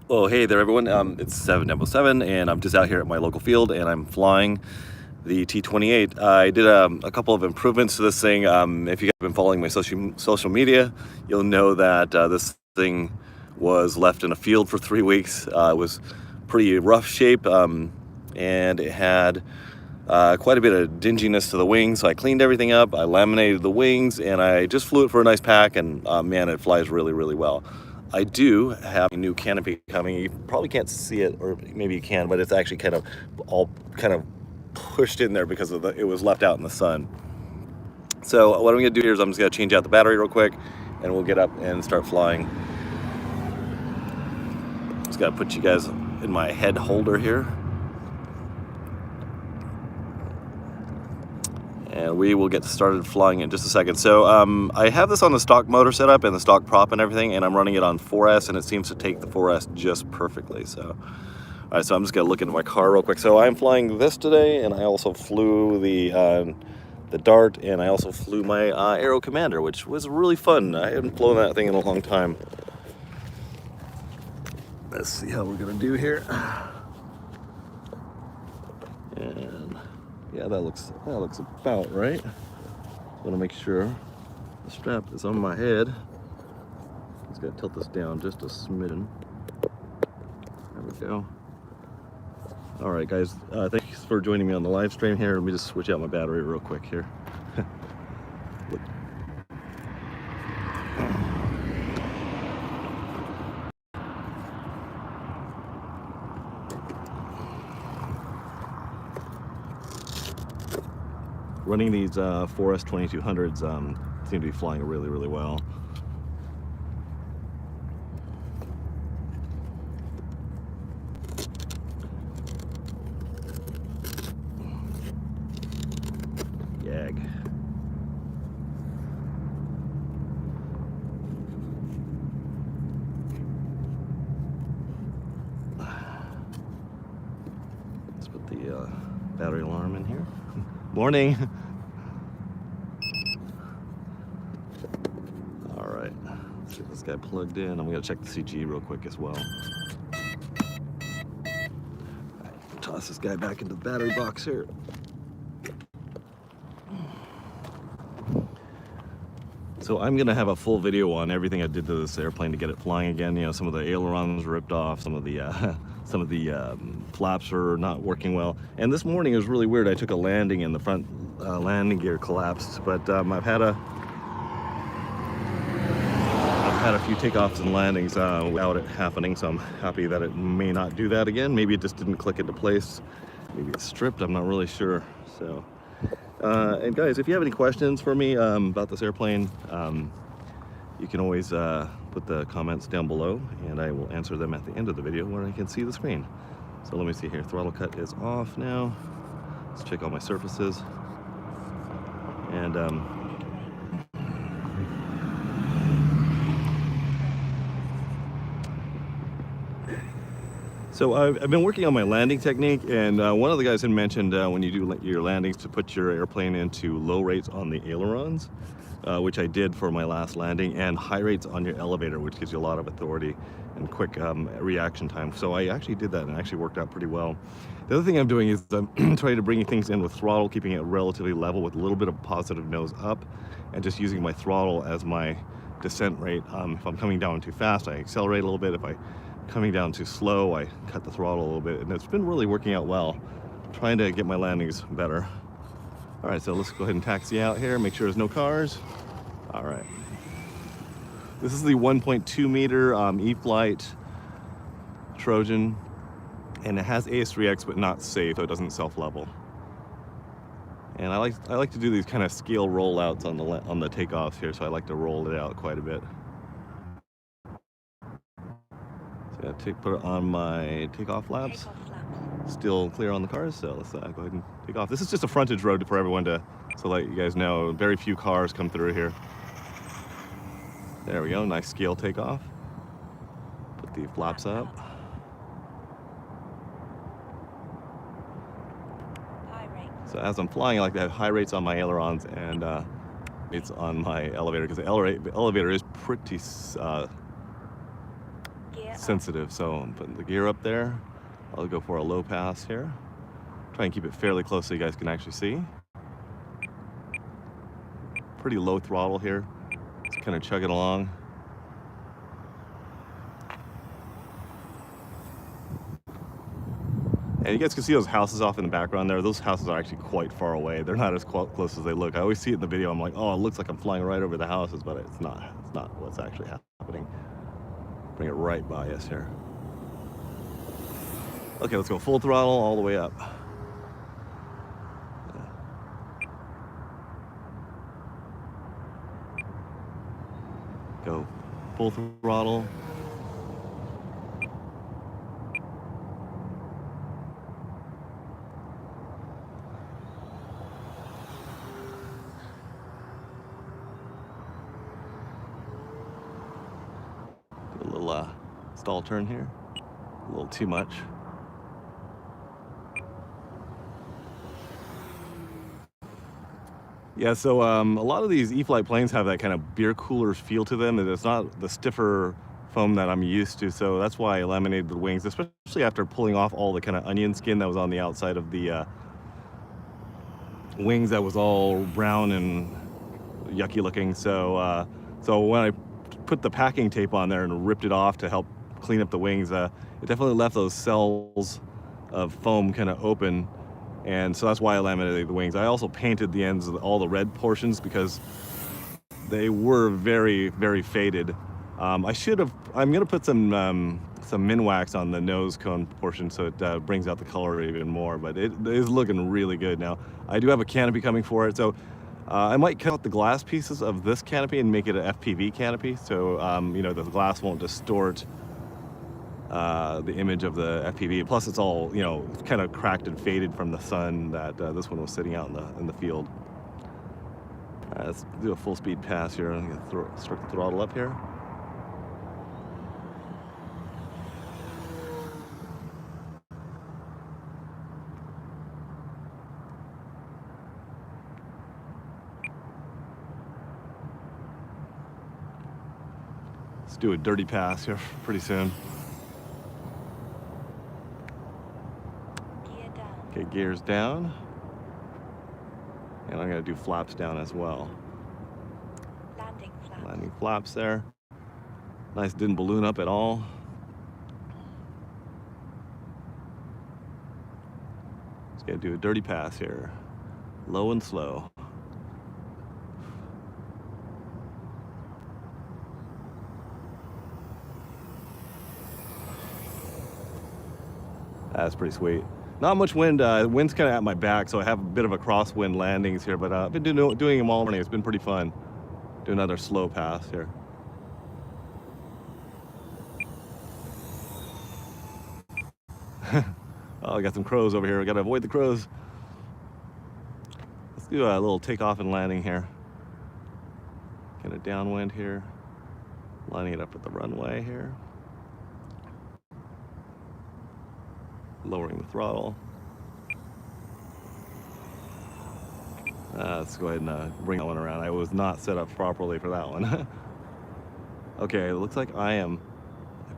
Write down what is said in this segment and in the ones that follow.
Oh, hey there, everyone. It's 7:07, and I'm just out here at my local field, and I'm flying the T-28. I did a couple of improvements to this thing. If you guys have been following my social media, you'll know that this thing was left in a field for 3 weeks. It was pretty rough shape, and it had quite a bit of dinginess to the wings. So I cleaned everything up, I laminated the wings, and I just flew it for a nice pack, and man, it flies really, really well. I do have a new canopy coming. You probably can't see it, or maybe you can, but it's actually kind of all kind of pushed in there because of it was left out in the sun. So what I'm gonna do here is I'm just gonna change out the battery real quick, and we'll get up and start flying. Just gotta put you guys in my head holder here. And we will get started flying in just a second. So I have this on the stock motor setup and the stock prop and everything, and I'm running it on 4S, and it seems to take the 4S just perfectly. So, all right, so I'm just gonna look into my car real quick. So I'm flying this today, and I also flew the Dart, and I also flew my Aero Commander, which was really fun. I haven't flown that thing in a long time. Let's see how we're gonna do here. And yeah, that looks about right. Want to make sure the strap is on my head. Just gotta tilt this down just a smidgen. There we go. All right, guys. Thanks for joining me on the live stream here. Let me just switch out my battery real quick here. Running these 4S 2200s seem to be flying really, really well. Yag. Let's put the battery alarm in here. Morning. All right, let's get this guy plugged in. I'm gonna check the CG real quick as well. Right, toss this guy back into the battery box here. So I'm gonna have a full video on everything I did to this airplane to get it flying again. You know, some of the ailerons ripped off, some of the flaps are not working well. And this morning it was really weird. I took a landing and the front landing gear collapsed, but I've had a few takeoffs and landings without it happening, so I'm happy that it may not do that again. Maybe it just didn't click into place. Maybe it's stripped, I'm not really sure. So, and guys, if you have any questions for me about this airplane, you can always put the comments down below, and I will answer them at the end of the video when I can see the screen. So let me see here, throttle cut is off now. Let's check all my surfaces. And so I've been working on my landing technique, and one of the guys had mentioned when you do your landings to put your airplane into low rates on the ailerons, which I did for my last landing, and high rates on your elevator, which gives you a lot of authority and quick reaction time. So I actually did that, and it actually worked out pretty well. The other thing I'm doing is I'm trying to bring things in with throttle, keeping it relatively level with a little bit of positive nose up, and just using my throttle as my descent rate. If I'm coming down too fast, I accelerate a little bit. If I'm coming down too slow, I cut the throttle a little bit, and it's been really working out well. I'm trying to get my landings better. All right, so let's go ahead and taxi out here, make sure there's no cars. All right. This is the 1.2 meter Eflite Trojan, and it has AS3X, but not safe, so it doesn't self-level. And I like to do these kind of scale rollouts on the takeoffs here, so I like to roll it out quite a bit. So I put it on my takeoff flaps. Still clear on the cars, so let's go ahead and take off. This is just a frontage road for everyone so let you guys know, very few cars come through here. There we go, nice scale takeoff. Put the flaps up. So as I'm flying, I like to have high rates on my ailerons and it's on my elevator, because the elevator is pretty sensitive. So I'm putting the gear up there. I'll go for a low pass here. Try and keep it fairly close so you guys can actually see. Pretty low throttle here. Just kind of chugging along. And you guys can see those houses off in the background there. Those houses are actually quite far away. They're not as close as they look. I always see it in the video. I'm like, oh, it looks like I'm flying right over the houses, but it's not. It's not what's actually happening. Bring it right by us here. Okay, let's go full throttle all the way up. Go full throttle. Do a little stall turn here. A little too much. Yeah, so a lot of these Eflite planes have that kind of beer cooler feel to them, and it's not the stiffer foam that I'm used to, so that's why I laminated the wings, especially after pulling off all the kind of onion skin that was on the outside of the wings that was all brown and yucky looking. So so when I put the packing tape on there and ripped it off to help clean up the wings, it definitely left those cells of foam kind of open. And so that's why I laminated the wings. I also painted the ends of all the red portions because they were very, very faded. I'm gonna put some min wax on the nose cone portion so it brings out the color even more, but it is looking really good now. I do have a canopy coming for it, so I might cut out the glass pieces of this canopy and make it an FPV canopy, so you know, the glass won't distort the image of the FPV. Plus it's all, you know, kind of cracked and faded from the sun that this one was sitting out in the field. All right, let's do a full speed pass here. I'm gonna start the throttle up here. Let's do a dirty pass here pretty soon. Okay, gears down. And I'm gonna do flaps down as well. Landing flaps there. Nice, didn't balloon up at all. Just gonna do a dirty pass here. Low and slow. That's pretty sweet. Not much wind. Wind's kind of at my back, so I have a bit of a crosswind landings here, but I've been doing them all morning. It's been pretty fun. Do another slow pass here. Oh, I got some crows over here. I gotta avoid the crows. Let's do a little takeoff and landing here. Get a downwind here. Lining it up with the runway here. Lowering the throttle. Let's go ahead and bring that one around. I was not set up properly for that one. Okay, it looks like it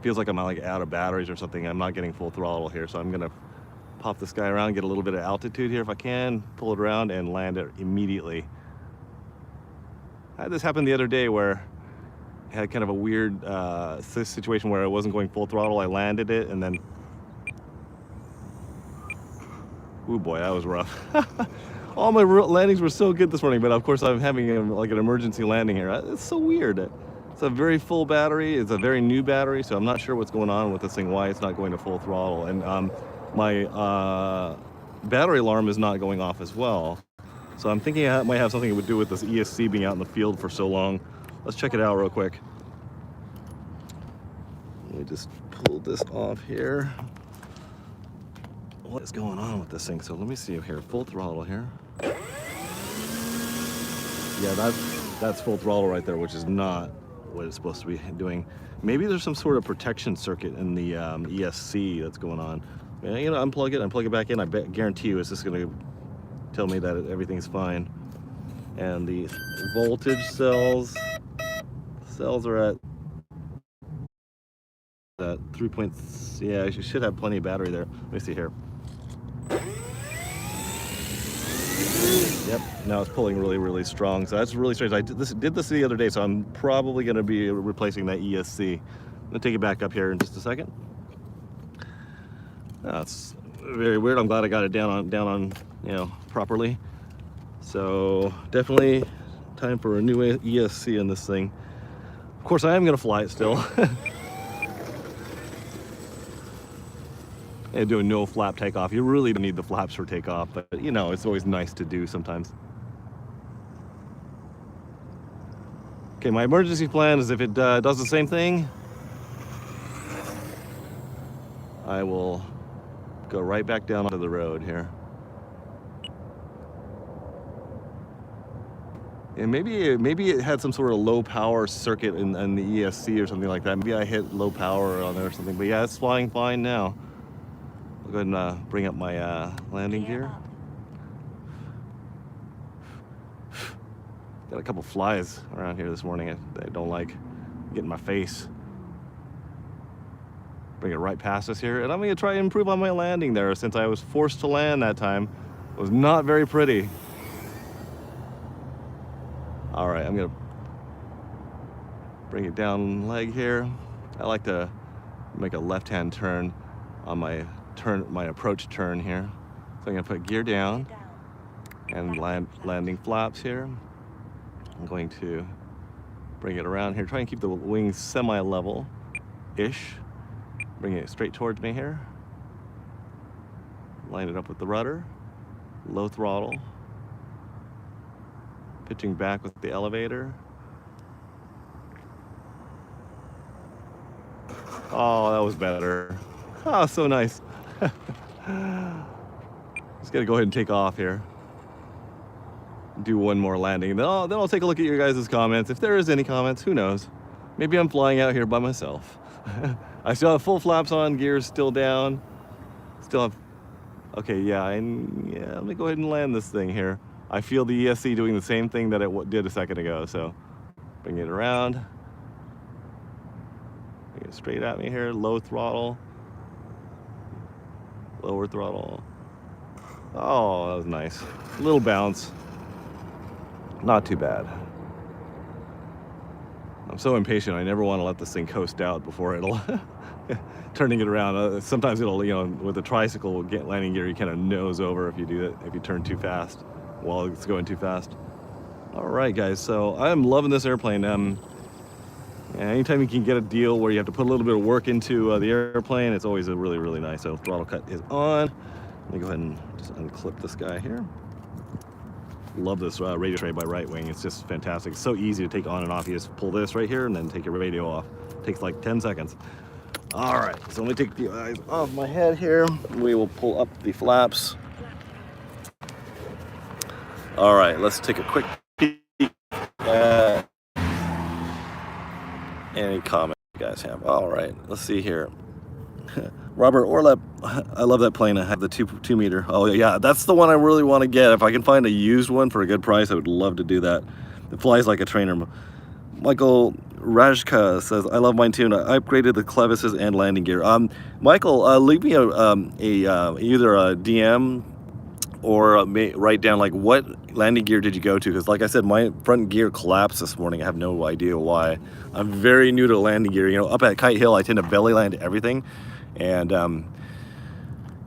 feels like I'm like out of batteries or something. I'm not getting full throttle here, so I'm gonna pop this guy around, get a little bit of altitude here if I can, pull it around and land it immediately. I had this happen the other day where I had kind of a weird situation where I wasn't going full throttle. I landed it and then, ooh boy, that was rough. All my landings were so good this morning, but of course I'm having like an emergency landing here. It's so weird. It's a very full battery. It's a very new battery, so I'm not sure what's going on with this thing, why it's not going to full throttle. And my battery alarm is not going off as well. So I'm thinking it might have something to do with this ESC being out in the field for so long. Let's check it out real quick. Let me just pull this off here. What is going on with this thing? So let me see here, full throttle here. Yeah, that's full throttle right there, which is not what it's supposed to be doing. Maybe there's some sort of protection circuit in the ESC that's going on. You know, unplug it back in. I guarantee you it's just gonna tell me that everything's fine. And the voltage cells are at that 3 points. Yeah, I should have plenty of battery there. Let me see here. Yep, now it's pulling really strong. So that's really strange. I did this the other day, so I'm probably going to be replacing that ESC. I'm going to take it back up here in just a second. That's very weird. I'm glad I got it down on properly. So definitely time for a new ESC in this thing. Of course, I am going to fly it still. And doing no flap takeoff. You really don't need the flaps for takeoff, but it's always nice to do sometimes. Okay, my emergency plan is if it does the same thing, I will go right back down onto the road here. And maybe it had some sort of low power circuit in the ESC or something like that. Maybe I hit low power on there or something. But yeah, it's flying fine now. I'll go ahead and bring up my landing gear. Got a couple flies around here this morning I don't like. Get in my face. Bring it right past us here. And I'm going to try and improve on my landing there since I was forced to land that time. It was not very pretty. All right, I'm going to bring it down leg here. I like to make a left-hand turn on my approach turn here. So I'm going to put gear down and landing flaps here. I'm going to bring it around here, try and keep the wings semi-level-ish. Bring it straight towards me here. Line it up with the rudder. Low throttle. Pitching back with the elevator. Oh, that was better. Oh, so nice. Just gotta go ahead and take off here. Do one more landing, and then I'll take a look at your guys' comments. If there is any comments, who knows? Maybe I'm flying out here by myself. I still have full flaps on, gears still down. Still have. Okay, yeah, let me go ahead and land this thing here. I feel the ESC doing the same thing that it did a second ago, so bring it around. Bring it straight at me here, low throttle. Lower throttle. Oh, that was nice. A little bounce. Not too bad. I'm so impatient, I never want to let this thing coast out before it'll turning it around. Sometimes it'll, with a tricycle landing gear, you kind of nose over if you do it, if you turn too fast while it's going too fast. All right, guys, so I'm loving this airplane. Anytime you can get a deal where you have to put a little bit of work into the airplane, it's always really nice. So throttle cut is on. Let me go ahead and just unclip this guy here. Love this radio tray by Right Wing. It's just fantastic. It's so easy to take on and off. You just pull this right here and then take your radio off. It takes like 10 seconds. All right, so let me take the eyes off my head here. We will pull up the flaps. All right, let's take a quick peek at any comments you guys have. All right, let's see here. Robert Orlep, I love that plane. I have the two meter. Oh yeah, that's the one I really want to get. If I can find a used one for a good price, I would love to do that. It flies like a trainer. Michael Rajka says, I love mine too, and I upgraded the clevises and landing gear. Michael, leave me either a DM or write down like what landing gear did you go to, because like I said, my front gear collapsed this morning. I have no idea why. I'm very new to landing gear. Up at Kite Hill I tend to belly land everything, and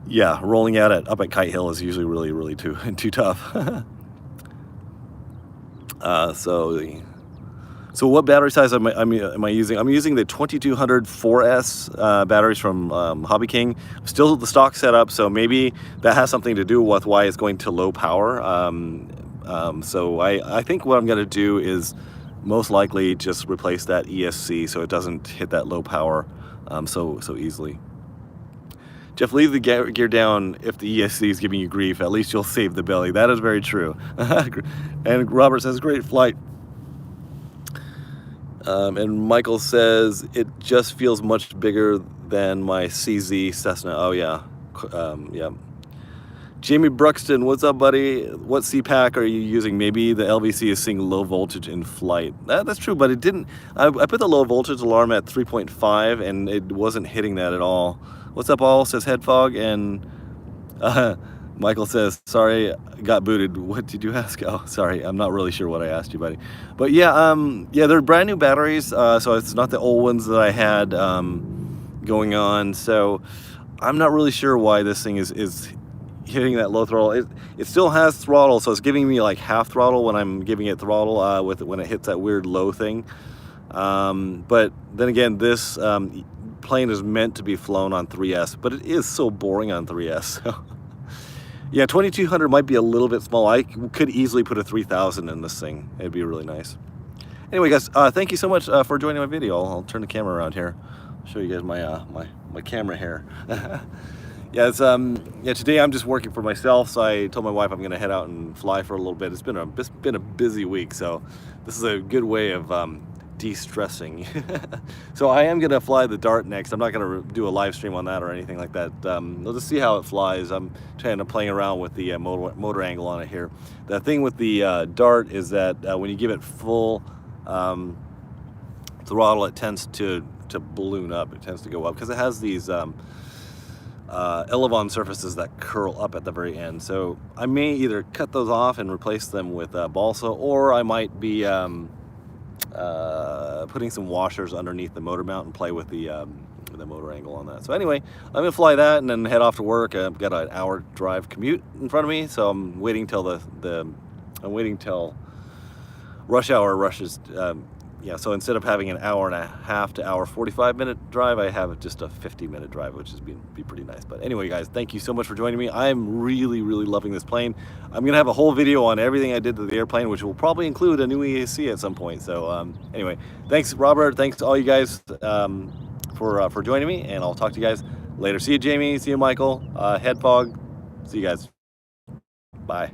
yeah, rolling out up at Kite Hill is usually really too tough. So what battery size am I using? I'm using the 2200 4S batteries from Hobby King. Still the stock setup, so maybe that has something to do with why it's going to low power. So I think what I'm going to do is most likely just replace that ESC so it doesn't hit that low power so easily. Jeff, leave the gear down if the ESC is giving you grief. At least you'll save the belly. That is very true. And Robert says, great flight. And Michael says, it just feels much bigger than my CZ Cessna. Oh, yeah. Yeah. Jamie Bruxton, what's up, buddy? What CPAC are you using? Maybe the LVC is seeing low voltage in flight. That's true, but it didn't. I put the low voltage alarm at 3.5 and it wasn't hitting that at all. What's up, all? Says head fog. And Michael says, sorry, got booted. What did you ask? Oh, sorry, I'm not really sure what I asked you, buddy. But yeah, yeah, they're brand new batteries, so it's not the old ones that I had going on. So I'm not really sure why this thing is hitting that low throttle. It still has throttle, so it's giving me like half throttle when I'm giving it throttle when it hits that weird low thing. But then again, this plane is meant to be flown on 3S, but it is so boring on 3S. So yeah, 2200 might be a little bit small. I could easily put a 3000 in this thing. It'd be really nice. Anyway, guys, thank you so much for joining my video. I'll turn the camera around here. I'll show you guys my camera here. Yeah, it's yeah, today I'm just working for myself, so I told my wife I'm gonna head out and fly for a little bit. It's been a busy week, so this is a good way of de-stressing. So I am gonna fly the Dart next. I'm not gonna do a live stream on that or anything like that. We'll just see how it flies. I'm trying to play around with the motor angle on it here. The thing with the Dart is that when you give it full throttle, it tends to balloon up. It tends to go up because it has these Elevon surfaces that curl up at the very end. So I may either cut those off and replace them with balsa, or I might be putting some washers underneath the motor mount and play with the motor angle on that. So anyway, I'm gonna fly that and then head off to work. I've got an hour drive commute in front of me, so I'm waiting till I'm waiting till rush hour rushes. Yeah, so instead of having an hour and a half to hour 45-minute drive, I have just a 50-minute drive, which is be pretty nice. But anyway, guys, thank you so much for joining me. I'm really loving this plane. I'm gonna have a whole video on everything I did to the airplane, which will probably include a new EAC at some point. So anyway, thanks, Robert. Thanks to all you guys for joining me, and I'll talk to you guys later. See you, Jamie. See you, Michael. Head fog. See you guys. Bye.